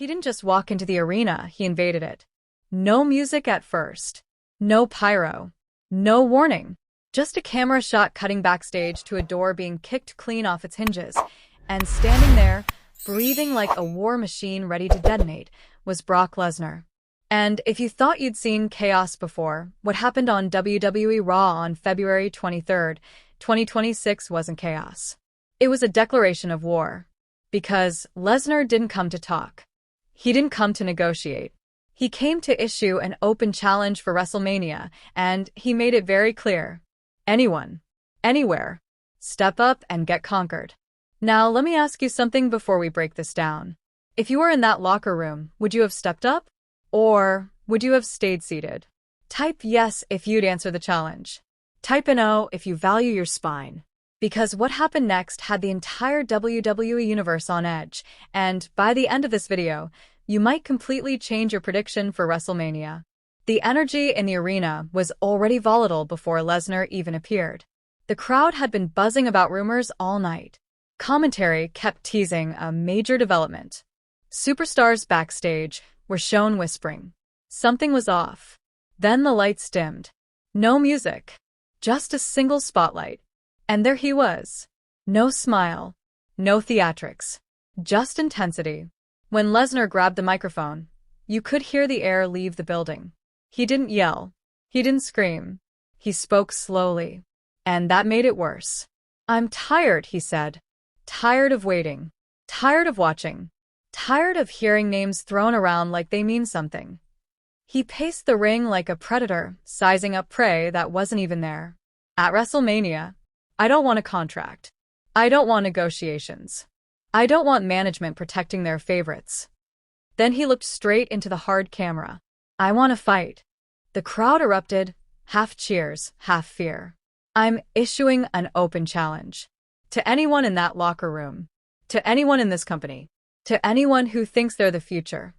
He didn't just walk into the arena, he invaded it. No music at first. No pyro. No warning. Just a camera shot cutting backstage to a door being kicked clean off its hinges. And standing there, breathing like a war machine ready to detonate, was Brock Lesnar. And if you thought you'd seen chaos before, what happened on WWE Raw on February 23, 2026 wasn't chaos. It was a declaration of war. Because Lesnar didn't come to talk. He didn't come to negotiate. He came to issue an open challenge for WrestleMania, and he made it very clear. Anyone, anywhere, step up and get conquered. Now, let me ask you something before we break this down. If you were in that locker room, would you have stepped up? Or would you have stayed seated? Type yes if you'd answer the challenge. Type an O if you value your spine. Because what happened next had the entire WWE Universe on edge, and by the end of this video, you might completely change your prediction for WrestleMania. The energy in the arena was already volatile before Lesnar even appeared. The crowd had been buzzing about rumors all night. Commentary kept teasing a major development. Superstars backstage were shown whispering. Something was off. Then the lights dimmed. No music. Just a single spotlight. And there he was. No smile. No theatrics. Just intensity. When Lesnar grabbed the microphone, you could hear the air leave the building. He didn't yell. He didn't scream. He spoke slowly. And that made it worse. "I'm tired," he said. "Tired of waiting. Tired of watching. Tired of hearing names thrown around like they mean something." He paced the ring like a predator, sizing up prey that wasn't even there. At WrestleMania, I don't want a contract. I don't want negotiations. I don't want management protecting their favorites. Then he looked straight into the hard camera. "I want to fight." The crowd erupted, half cheers, half fear. "I'm issuing an open challenge. To anyone in that locker room. To anyone in this company. To anyone who thinks they're the future."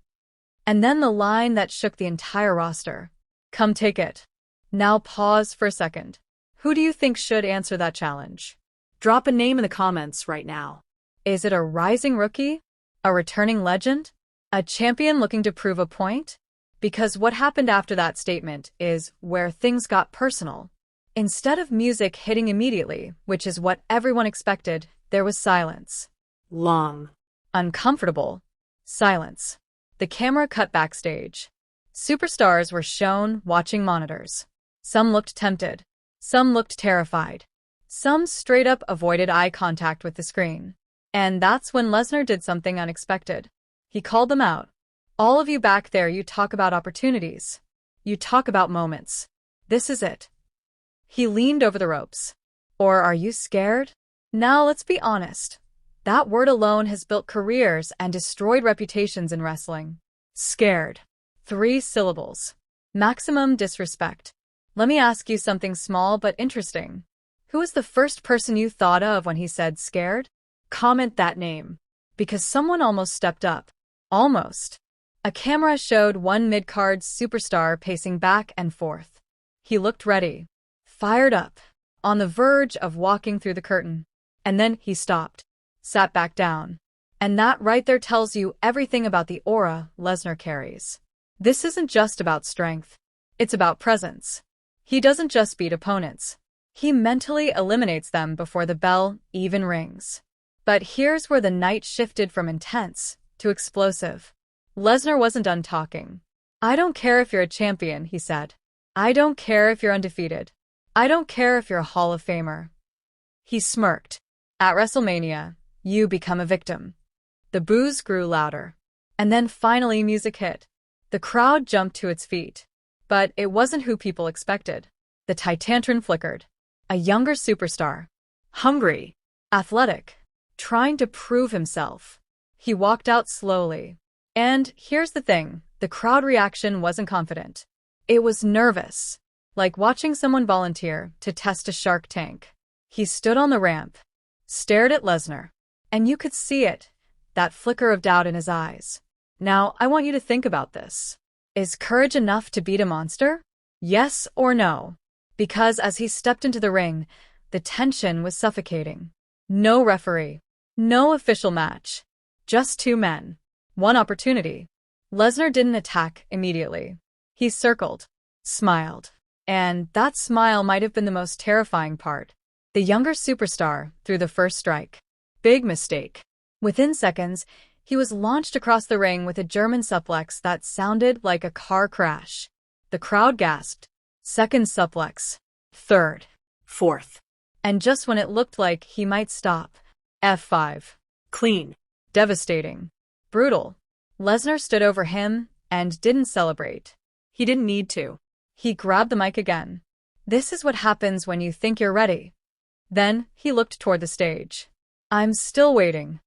And then the line that shook the entire roster. "Come take it." Now pause for a second. Who do you think should answer that challenge? Drop a name in the comments right now. Is it a rising rookie? A returning legend? A champion looking to prove a point? Because what happened after that statement is where things got personal. Instead of music hitting immediately, which is what everyone expected, there was silence. Long. Uncomfortable. Silence. The camera cut backstage. Superstars were shown watching monitors. Some looked tempted. Some looked terrified. Some straight up avoided eye contact with the screen. And that's when Lesnar did something unexpected. He called them out. "All of you back there, you talk about opportunities. You talk about moments. This is it." He leaned over the ropes. Or are you scared? Now let's be honest. That word alone has built careers and destroyed reputations in wrestling. Scared. 3 syllables. Maximum disrespect. Let me ask you something small but interesting. Who was the first person you thought of when he said scared? Comment that name. Because someone almost stepped up. Almost. A camera showed one mid-card superstar pacing back and forth. He looked ready. Fired up. On the verge of walking through the curtain. And then he stopped. Sat back down. And that right there tells you everything about the aura Lesnar carries. This isn't just about strength. It's about presence. He doesn't just beat opponents. He mentally eliminates them before the bell even rings. But here's where the night shifted from intense to explosive. Lesnar wasn't done talking. "I don't care if you're a champion," he said. "I don't care if you're undefeated. I don't care if you're a Hall of Famer." He smirked. "At WrestleMania, you become a victim." The boos grew louder. And then finally music hit. The crowd jumped to its feet. But it wasn't who people expected. The Titantron flickered. A younger superstar. Hungry. Athletic. Trying to prove himself. He walked out slowly. And here's the thing, the crowd reaction wasn't confident. It was nervous. Like watching someone volunteer to test a shark tank. He stood on the ramp. Stared at Lesnar. And you could see it. That flicker of doubt in his eyes. Now, I want you to think about this. Is courage enough to beat a monster? Yes or no? Because as he stepped into the ring, the tension was suffocating. No referee. No official match. Just 2 men. One opportunity. Lesnar didn't attack immediately. He circled, smiled. And that smile might have been the most terrifying part. The younger superstar threw the first strike. Big mistake. Within seconds, he was launched across the ring with a German suplex that sounded like a car crash. The crowd gasped. Second suplex. Third. Fourth. And just when it looked like he might stop. F5. Clean. Devastating. Brutal. Lesnar stood over him and didn't celebrate. He didn't need to. He grabbed the mic again. This is what happens when you think you're ready. Then he looked toward the stage. I'm still waiting.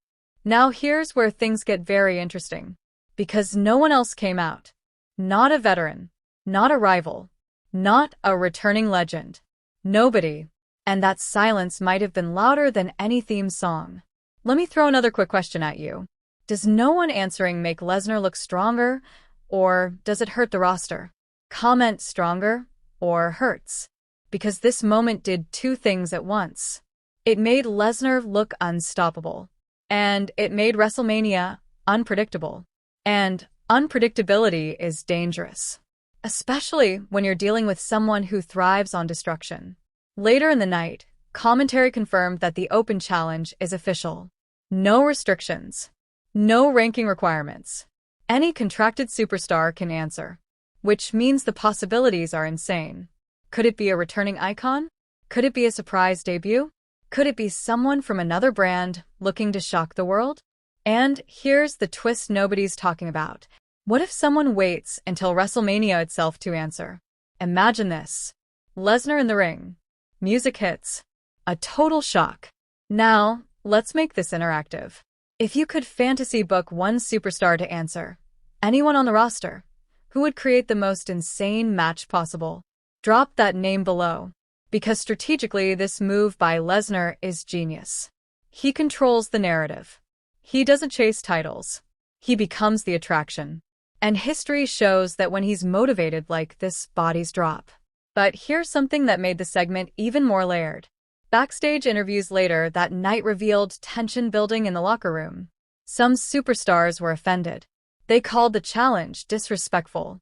Now here's where things get very interesting. Because no one else came out. Not a veteran. Not a rival. Not a returning legend. Nobody. And that silence might have been louder than any theme song. Let me throw another quick question at you. Does no one answering make Lesnar look stronger, or does it hurt the roster? Comment stronger or hurts. Because this moment did two things at once. It made Lesnar look unstoppable. And it made WrestleMania unpredictable. And unpredictability is dangerous. Especially when you're dealing with someone who thrives on destruction. Later in the night, commentary confirmed that the Open Challenge is official. No restrictions. No ranking requirements. Any contracted superstar can answer. Which means the possibilities are insane. Could it be a returning icon? Could it be a surprise debut? Could it be someone from another brand looking to shock the world? And here's the twist nobody's talking about. What if someone waits until WrestleMania itself to answer? Imagine this. Lesnar in the ring. Music hits. A total shock. Now, let's make this interactive. If you could fantasy book one superstar to answer, anyone on the roster, who would create the most insane match possible? Drop that name below. Because strategically, this move by Lesnar is genius. He controls the narrative. He doesn't chase titles. He becomes the attraction. And history shows that when he's motivated like this, bodies drop. But here's something that made the segment even more layered. Backstage interviews later that night revealed tension building in the locker room. Some superstars were offended. They called the challenge disrespectful.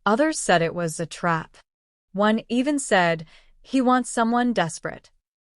Others said it was a trap. One even said he wants someone desperate.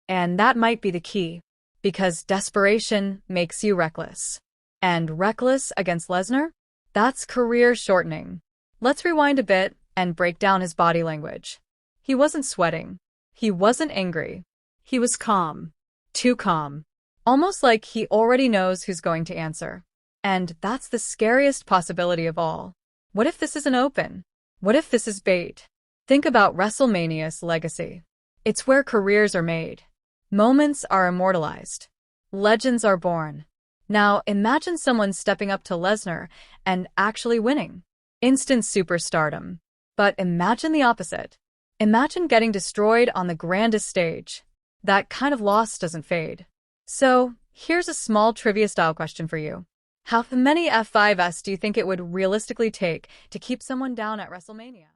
And that might be the key. Because desperation makes you reckless. And reckless against Lesnar? That's career shortening. Let's rewind a bit and break down his body language. He wasn't sweating. He wasn't angry. He was calm. Too calm. Almost like he already knows who's going to answer. And that's the scariest possibility of all. What if this isn't open? What if this is bait? Think about WrestleMania's legacy. It's where careers are made. Moments are immortalized. Legends are born. Now imagine someone stepping up to Lesnar and actually winning. Instant superstardom. But imagine the opposite. Imagine getting destroyed on the grandest stage. That kind of loss doesn't fade. So, here's a small trivia-style question for you. How many F5s do you think it would realistically take to keep someone down at WrestleMania?